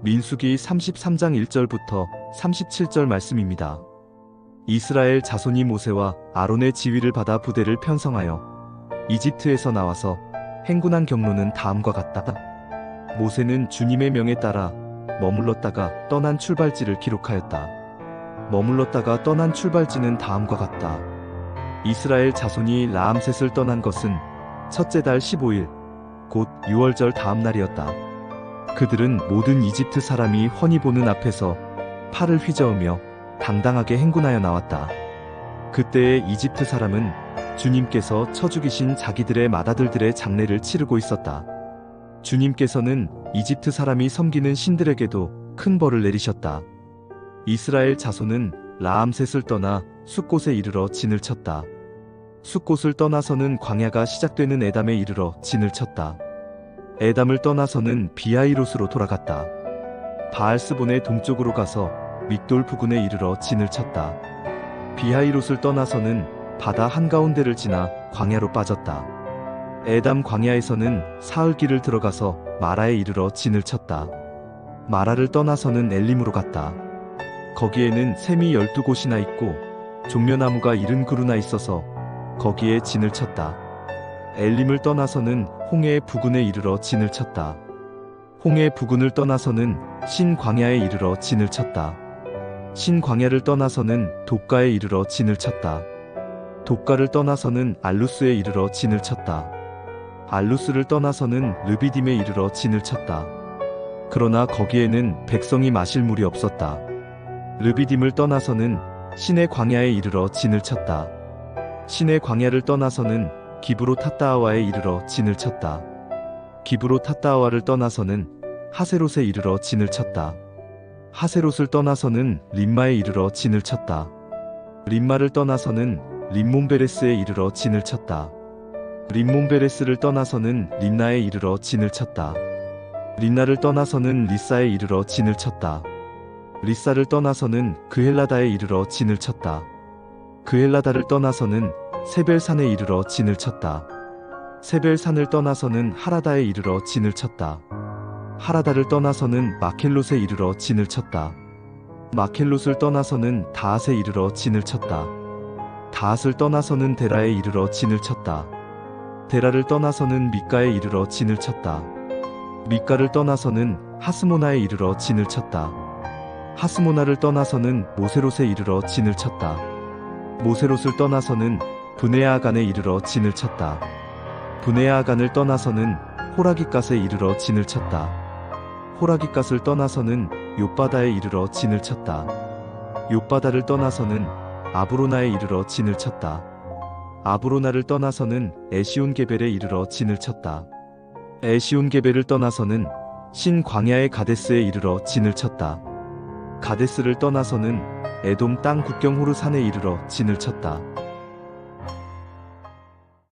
민수기 33장 1절부터 37절 말씀입니다. 이스라엘 자손이 모세와 아론의 지휘를 받아 부대를 편성하여 이집트에서 나와서 행군한 경로는 다음과 같다. 모세는 주님의 명에 따라 머물렀다가 떠난 출발지를 기록하였다. 머물렀다가 떠난 출발지는 다음과 같다. 이스라엘 자손이 라암셋을 떠난 것은 첫째 달 15일, 곧 6월절 다음 날이었다. 그들은 모든 이집트 사람이 훤히 보는 앞에서 팔을 휘저으며 당당하게 행군하여 나왔다. 그때의 이집트 사람은 주님께서 쳐 죽이신 자기들의 맏아들들의 장례를 치르고 있었다. 주님께서는 이집트 사람이 섬기는 신들에게도 큰 벌을 내리셨다. 이스라엘 자손은 라암셋을 떠나 숫곳에 이르러 진을 쳤다. 숫곳을 떠나서는 광야가 시작되는 에담에 이르러 진을 쳤다. 에담을 떠나서는 비하이롯으로 돌아갔다. 바알스본의 동쪽으로 가서 믹돌 부근에 이르러 진을 쳤다. 비하이롯을 떠나서는 바다 한가운데를 지나 광야로 빠졌다. 에담 광야에서는 사흘길을 들어가서 마라에 이르러 진을 쳤다. 마라를 떠나서는 엘림으로 갔다. 거기에는 샘이 12곳이나 있고 종려나무가 70그루나 있어서 거기에 진을 쳤다. 엘림을 떠나서는 홍해 부근에 이르러 진을 쳤다. 홍해 부근을 떠나서는 신광야에 이르러 진을 쳤다. 신광야를 떠나서는 독가에 이르러 진을 쳤다. 독가를 떠나서는 알루스에 이르러 진을 쳤다. 알루스를 떠나서는 르비딤에 이르러 진을 쳤다. 그러나 거기에는 백성이 마실 물이 없었다. 르비딤을 떠나서는 신의 광야에 이르러 진을 쳤다. 신의 광야를 떠나서는 기브로 탓다아와에 이르러 진을 쳤다. 기브로 탓다아와를 떠나서는 하세롯에 이르러 진을 쳤다. 하세롯을 떠나서는 림마에 이르러 진을 쳤다. 림마를 떠나서는 림몬베레스에 이르러 진을 쳤다. 림몬베레스를 떠나서는 림나에 이르러 진을 쳤다. 림나를 떠나서는 리사에 이르러 진을 쳤다. 리사를 떠나서는 그헬라다에 이르러 진을 쳤다. 그헬라다를 떠나서는 세벨산에 이르러 진을 쳤다. 세벨산을 떠나서는 하라다에 이르러 진을 쳤다. 하라다를 떠나서는 마켈롯에 이르러 진을 쳤다. 마켈롯을 떠나서는 다앗에 이르러 진을 쳤다. 다앗을 떠나서는 데라에 이르러 진을 쳤다. 데라를 떠나서는 미가에 이르러 진을 쳤다. 미가를 떠나서는 하스모나에 이르러 진을 쳤다. 하스모나를 떠나서는 모세롯에 이르러 진을 쳤다. 모세롯을 떠나서는 브네아간에 이르러 진을 쳤다. 브네아간을 떠나서는 호라깃갓에 이르러 진을 쳤다. 호라깃갓을 떠나서는 욥바다에 이르러 진을 쳤다. 욥바다를 떠나서는 아브로나에 이르러 진을 쳤다. 아브로나를 떠나서는 에시온게벨에 이르러 진을 쳤다. 에시온게벨을 떠나서는 신광야의 가데스에 이르러 진을 쳤다. 가데스를 떠나서는 에돔 땅 국경 호르산에 이르러 진을 쳤다.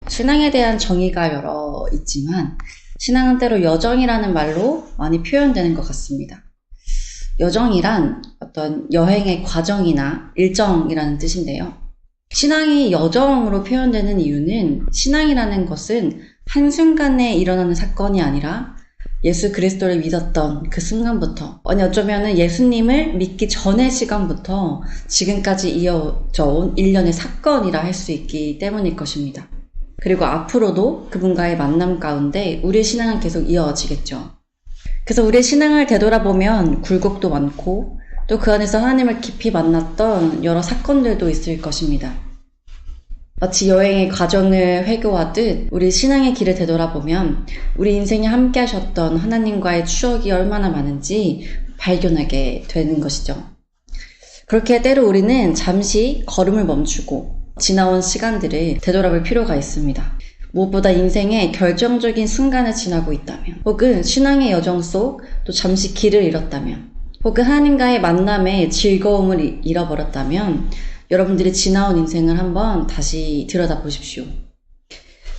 신앙에 대한 정의가 여러 있지만 신앙은 때로 여정이라는 말로 많이 표현되는 것 같습니다. 여정이란 어떤 여행의 과정이나 일정이라는 뜻인데요. 신앙이 여정으로 표현되는 이유는 신앙이라는 것은 한순간에 일어나는 사건이 아니라 예수 그리스도를 믿었던 그 순간부터, 아니 어쩌면 예수님을 믿기 전의 시간부터 지금까지 이어져 온 일련의 사건이라 할 수 있기 때문일 것입니다. 그리고 앞으로도 그분과의 만남 가운데 우리의 신앙은 계속 이어지겠죠. 그래서 우리의 신앙을 되돌아보면 굴곡도 많고 또 그 안에서 하나님을 깊이 만났던 여러 사건들도 있을 것입니다. 마치 여행의 과정을 회고하듯 우리 신앙의 길을 되돌아보면 우리 인생에 함께 하셨던 하나님과의 추억이 얼마나 많은지 발견하게 되는 것이죠. 그렇게 때로 우리는 잠시 걸음을 멈추고 지나온 시간들을 되돌아볼 필요가 있습니다. 무엇보다 인생의 결정적인 순간을 지나고 있다면, 혹은 신앙의 여정 속 또 잠시 길을 잃었다면, 혹은 하나님과의 만남의 즐거움을 잃어버렸다면 여러분들이 지나온 인생을 한번 다시 들여다보십시오.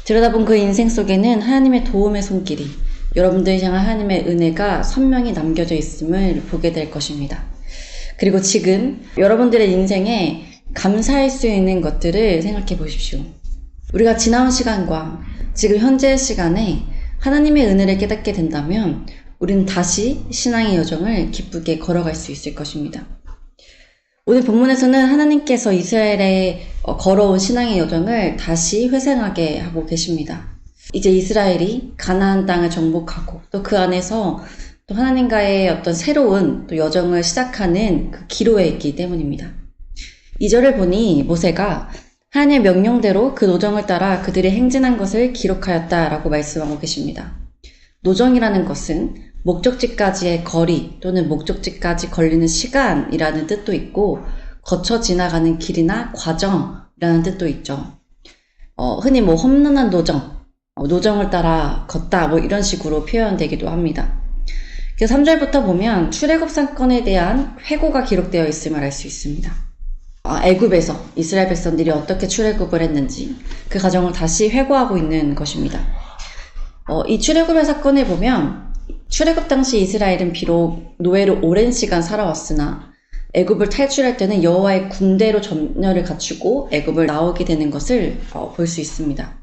들여다본 그 인생 속에는 하나님의 도움의 손길이, 여러분들 향한 하나님의 은혜가 선명히 남겨져 있음을 보게 될 것입니다. 그리고 지금 여러분들의 인생에 감사할 수 있는 것들을 생각해 보십시오. 우리가 지나온 시간과 지금 현재의 시간에 하나님의 은혜를 깨닫게 된다면 우리는 다시 신앙의 여정을 기쁘게 걸어갈 수 있을 것입니다. 오늘 본문에서는 하나님께서 이스라엘에 걸어온 신앙의 여정을 다시 회상하게 하고 계십니다. 이제 이스라엘이 가나안 땅을 정복하고 또 그 안에서 또 하나님과의 어떤 새로운 또 여정을 시작하는 그 기로에 있기 때문입니다. 2절을 보니 모세가 하나님의 명령대로 그 노정을 따라 그들이 행진한 것을 기록하였다라고 말씀하고 계십니다. 노정이라는 것은 목적지까지의 거리 또는 목적지까지 걸리는 시간이라는 뜻도 있고 거쳐 지나가는 길이나 과정이라는 뜻도 있죠. 흔히 험난한 노정, 노정을 따라 걷다 이런 식으로 표현되기도 합니다. 그래서 3절부터 보면 출애굽 사건에 대한 회고가 기록되어 있음을 알 수 있습니다. 애굽에서 이스라엘 백성들이 어떻게 출애굽을 했는지 그 과정을 다시 회고하고 있는 것입니다. 이 출애굽의 사건에 보면 출애굽 당시 이스라엘은 비록 노예로 오랜 시간 살아왔으나 애굽을 탈출할 때는 여호와의 군대로 전열을 갖추고 애굽을 나오게 되는 것을 볼 수 있습니다.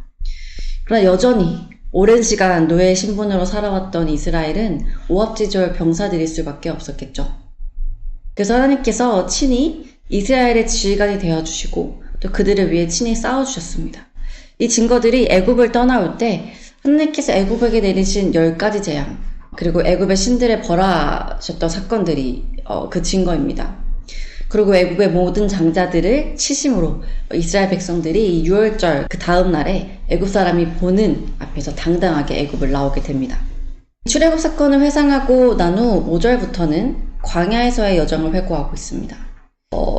그러나 여전히 오랜 시간 노예 신분으로 살아왔던 이스라엘은 오합지졸 병사들일 수밖에 없었겠죠. 그래서 하나님께서 친히 이스라엘의 지휘관이 되어주시고 또 그들을 위해 친히 싸워주셨습니다. 이 증거들이 애굽을 떠나올 때 하나님께서 애굽에게 내리신 10가지 재앙 그리고 애굽의 신들을 벌하셨던 사건들이 그 증거입니다. 그리고 애굽의 모든 장자들을 치심으로 이스라엘 백성들이 유월절 그 다음 날에 애굽 사람이 보는 앞에서 당당하게 애굽을 나오게 됩니다. 출애굽 사건을 회상하고 난 후 5절부터는 광야에서의 여정을 회고하고 있습니다.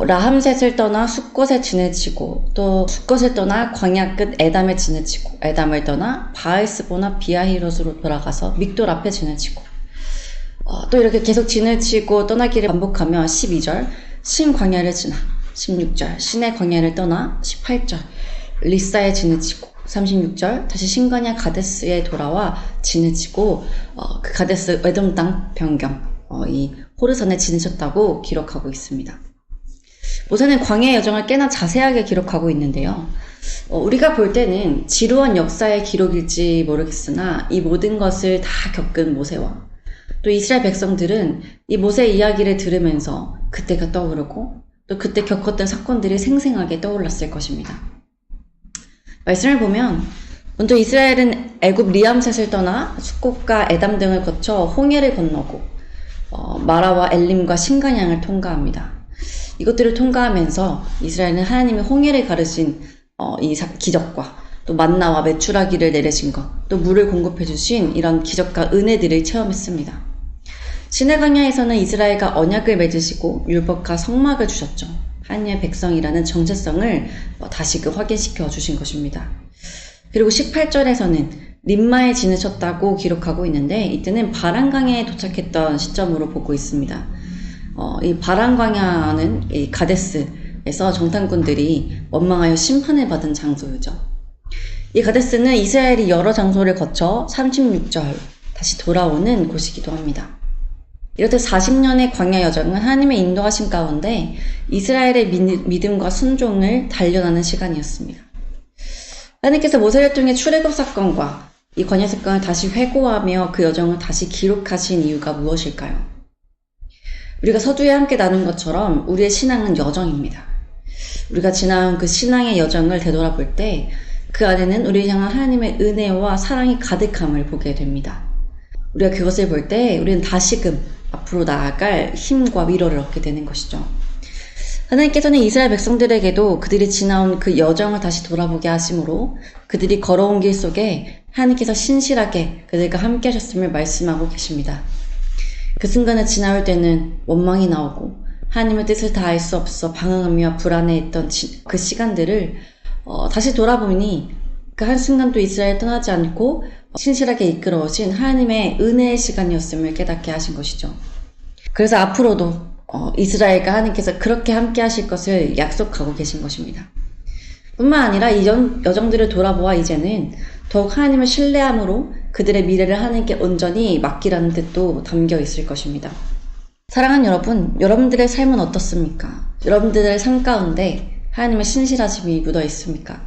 라함셋을 떠나 숫곳에 지내치고 또 숫곳을 떠나 광야 끝 에담에 지내치고 에담을 떠나 바알스보나 비아히롯으로 돌아가서 믹돌 앞에 지내치고 또 이렇게 계속 지내치고 떠나기를 반복하며 12절 신 광야를 지나 16절 신의 광야를 떠나 18절 리사에 지내치고 36절 다시 신광야 가데스에 돌아와 지내치고 그 가데스 에돔 땅 변경 이 호르산에 지내셨다고 기록하고 있습니다. 모세는 광야의 여정을 꽤나 자세하게 기록하고 있는데요. 우리가 볼 때는 지루한 역사의 기록일지 모르겠으나 이 모든 것을 다 겪은 모세와 또 이스라엘 백성들은 이 모세의 이야기를 들으면서 그때가 떠오르고 또 그때 겪었던 사건들이 생생하게 떠올랐을 것입니다. 말씀을 보면 먼저 이스라엘은 애굽 리암셋을 떠나 숫곳과 에담 등을 거쳐 홍해를 건너고 마라와 엘림과 신간양을 통과합니다. 이것들을 통과하면서 이스라엘은 하나님의 홍해를 가르신 이 기적과 또 만나와 메추라기를 내리신 것, 또 물을 공급해 주신 이런 기적과 은혜들을 체험했습니다. 시내 광야에서는 이스라엘과 언약을 맺으시고 율법과 성막을 주셨죠. 하나님의 백성이라는 정체성을 다시금 확인시켜 주신 것입니다. 그리고 18절에서는 림마에 지내셨다고 기록하고 있는데 이때는 바란강에 도착했던 시점으로 보고 있습니다. 이 바란광야는 이 가데스에서 정탐꾼들이 원망하여 심판을 받은 장소이죠. 이 가데스는 이스라엘이 여러 장소를 거쳐 36절 다시 돌아오는 곳이기도 합니다. 이렇듯 40년의 광야 여정은 하나님의 인도하심 가운데 이스라엘의 믿음과 순종을 단련하는 시간이었습니다. 하나님께서 모세를 통해 출애굽 사건과 이 광야 사건을 다시 회고하며 그 여정을 다시 기록하신 이유가 무엇일까요? 우리가 서두에 함께 나눈 것처럼 우리의 신앙은 여정입니다. 우리가 지나온 그 신앙의 여정을 되돌아볼 때 그 안에는 우리를 향한 하나님의 은혜와 사랑이 가득함을 보게 됩니다. 우리가 그것을 볼 때 우리는 다시금 앞으로 나아갈 힘과 위로를 얻게 되는 것이죠. 하나님께서는 이스라엘 백성들에게도 그들이 지나온 그 여정을 다시 돌아보게 하심으로 그들이 걸어온 길 속에 하나님께서 신실하게 그들과 함께 하셨음을 말씀하고 계십니다. 그 순간을 지나올 때는 원망이 나오고 하나님의 뜻을 다 알 수 없어 방황하며 불안해했던 그 시간들을 다시 돌아보니 그 한순간도 이스라엘 떠나지 않고 신실하게 이끌어오신 하나님의 은혜의 시간이었음을 깨닫게 하신 것이죠. 그래서 앞으로도 이스라엘과 하나님께서 그렇게 함께 하실 것을 약속하고 계신 것입니다. 뿐만 아니라 이 여정들을 돌아보아 이제는 더욱 하나님을 신뢰함으로 그들의 미래를 하나님께 온전히 맡기라는 뜻도 담겨 있을 것입니다. 사랑하는 여러분, 여러분들의 삶은 어떻습니까? 여러분들의 삶 가운데 하나님의 신실하심이 묻어 있습니까?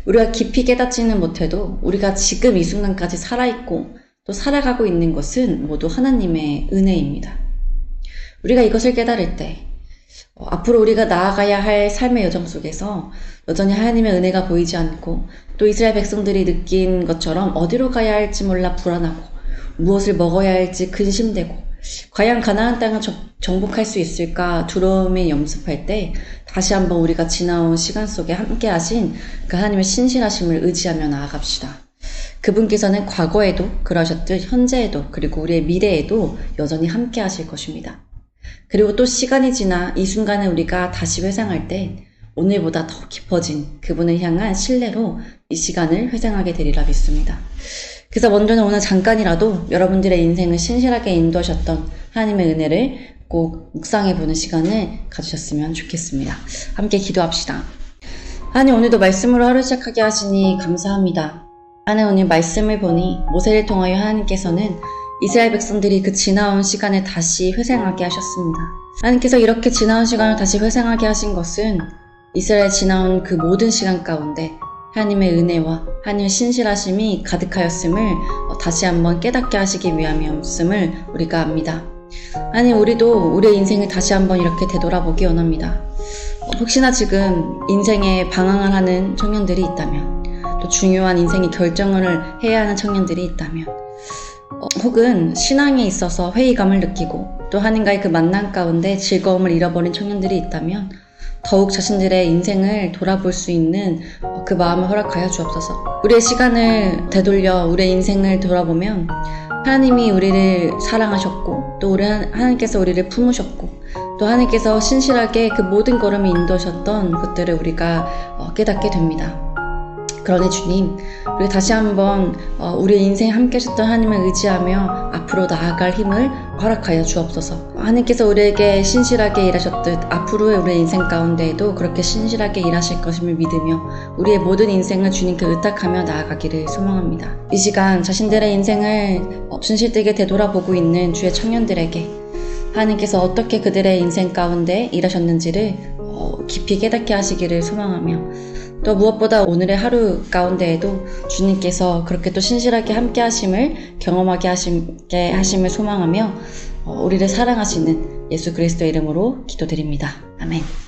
우리가 깊이 깨닫지는 못해도 우리가 지금 이 순간까지 살아있고 또 살아가고 있는 것은 모두 하나님의 은혜입니다. 우리가 이것을 깨달을 때 앞으로 우리가 나아가야 할 삶의 여정 속에서 여전히 하나님의 은혜가 보이지 않고 또 이스라엘 백성들이 느낀 것처럼 어디로 가야 할지 몰라 불안하고 무엇을 먹어야 할지 근심되고 과연 가나안 땅을 정복할 수 있을까 두려움에 염습할 때 다시 한번 우리가 지나온 시간 속에 함께 하신 그 하나님의 신실하심을 의지하며 나아갑시다. 그분께서는 과거에도 그러셨듯 현재에도 그리고 우리의 미래에도 여전히 함께 하실 것입니다. 그리고 또 시간이 지나 이 순간을 우리가 다시 회상할 때 오늘보다 더 깊어진 그분을 향한 신뢰로 이 시간을 회상하게 되리라 믿습니다. 그래서 먼저는 오늘 잠깐이라도 여러분들의 인생을 신실하게 인도하셨던 하나님의 은혜를 꼭 묵상해보는 시간을 가지셨으면 좋겠습니다. 함께 기도합시다. 하나님, 오늘도 말씀으로 하루 시작하게 하시니 감사합니다. 하나님, 오늘 말씀을 보니 모세를 통하여 하나님께서는 이스라엘 백성들이 그 지나온 시간을 다시 회상하게 하셨습니다. 하나님께서 이렇게 지나온 시간을 다시 회상하게 하신 것은 이스라엘 지나온 그 모든 시간 가운데 하나님의 은혜와 하나님의 신실하심이 가득하였음을 다시 한번 깨닫게 하시기 위함이었음을 우리가 압니다. 하나님, 우리도 우리의 인생을 다시 한번 이렇게 되돌아보기 원합니다. 혹시나 지금 인생에 방황을 하는 청년들이 있다면, 또 중요한 인생의 결정을 해야 하는 청년들이 있다면, 혹은 신앙에 있어서 회의감을 느끼고 또 하나님과의 그 만남 가운데 즐거움을 잃어버린 청년들이 있다면 더욱 자신들의 인생을 돌아볼 수 있는 그 마음을 허락하여 주옵소서. 우리의 시간을 되돌려 우리의 인생을 돌아보면 하나님이 우리를 사랑하셨고 또 하나님께서 우리를 품으셨고 또 하나님께서 신실하게 그 모든 걸음을 인도하셨던 것들을 우리가 깨닫게 됩니다. 그러니 주님, 우리 다시 한번 우리의 인생에 함께 하셨던 하나님을 의지하며 앞으로 나아갈 힘을 허락하여 주옵소서. 하나님께서 우리에게 신실하게 일하셨듯 앞으로의 우리의 인생 가운데에도 그렇게 신실하게 일하실 것임을 믿으며 우리의 모든 인생을 주님께 의탁하며 나아가기를 소망합니다. 이 시간 자신들의 인생을 진실되게 되돌아보고 있는 주의 청년들에게 하나님께서 어떻게 그들의 인생 가운데 일하셨는지를 깊이 깨닫게 하시기를 소망하며 또 무엇보다 오늘의 하루 가운데에도 주님께서 그렇게 또 신실하게 함께 하심을 경험하게 하심을 소망하며 우리를 사랑하시는 예수 그리스도의 이름으로 기도드립니다. 아멘.